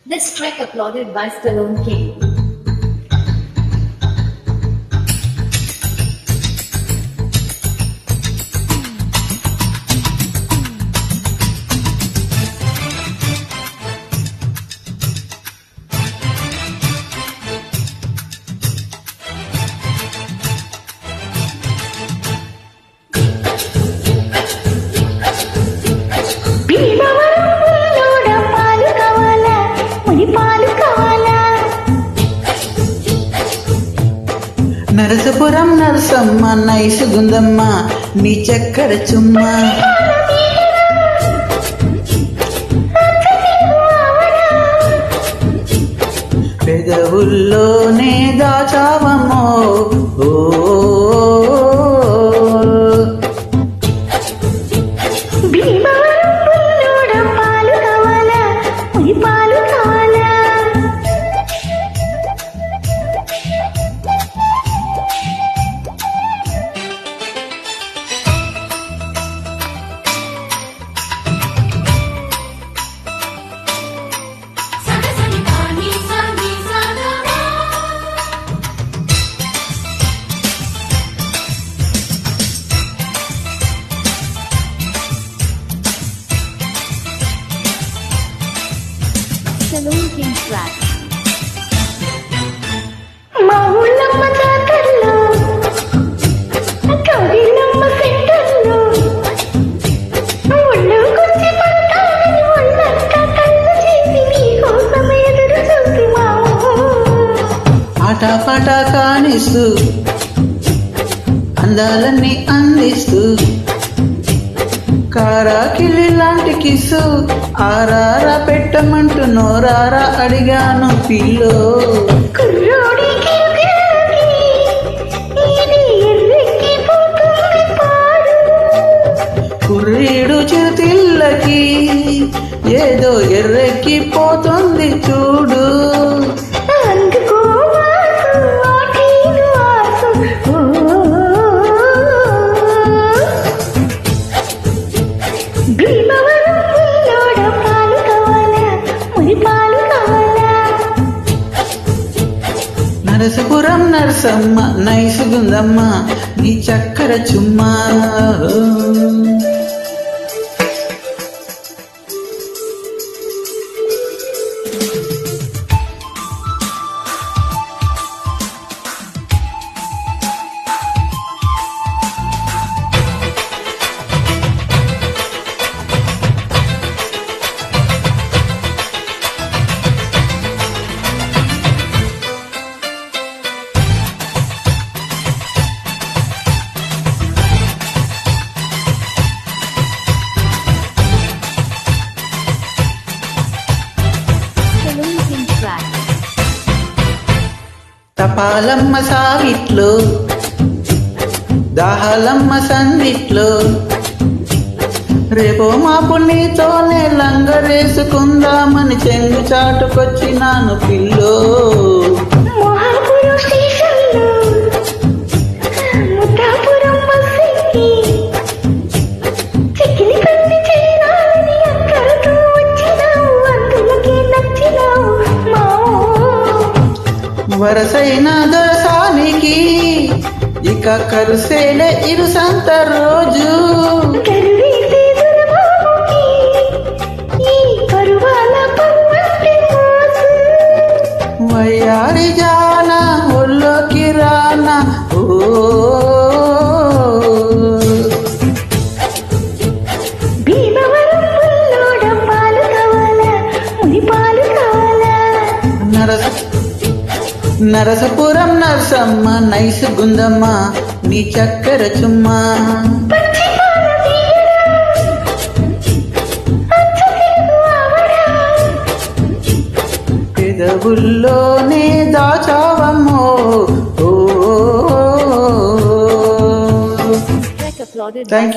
This track applauded by Stallone King. Narasapuram Narasamma nice గుందమ్మ నీ చక్కెర చుమ్మ పెదవుల్లోనే దాచావమ్మో ఓ Stallone King track. మా ఊళ్ళమ్మ జాతరలో కవిలమ్మ సెంటర్లో ఒళ్ళోకొచ్చి పడతానని ఒళ్ళంతా కళ్ళు చేసి నీకోసం ఎదురు చూసి మా ఆటపాట కానిస్తూ అందాలన్నీ అందిస్తూ కారాకిలి లాంటి కిసు ఆరారా పెట్టమంటూ నోరారా అడిగాను పిల్లో కుర్రీడు చిరుతిల్లకి ఏదో ఎర్రెక్కిపోతుంది చూడు నరసపురం నరసమ్మ నైసు గుందమ్మ నీ చక్కెర చుమ్మా తపాలమ్మ సాగిట్లో దాహాలమ్మ సందిట్లో రేపో మాపు నీతోనే లంగరేసుకుందామని చెంగు చాటుకొచ్చినాను పిల్లో వరసైన దొరసానికి ఇక కరుసేలే ఇరు సంత రోజు వయ్యారి జానా ఒళ్ళోకి రానా ఓ నరసపురం నరసమ్మ నైసు గుందమ్మ నీ చక్కెర చుమ్మా పెదవుల్లోనే దాచావమ్మో ఓ థ్యాంక్ యూ.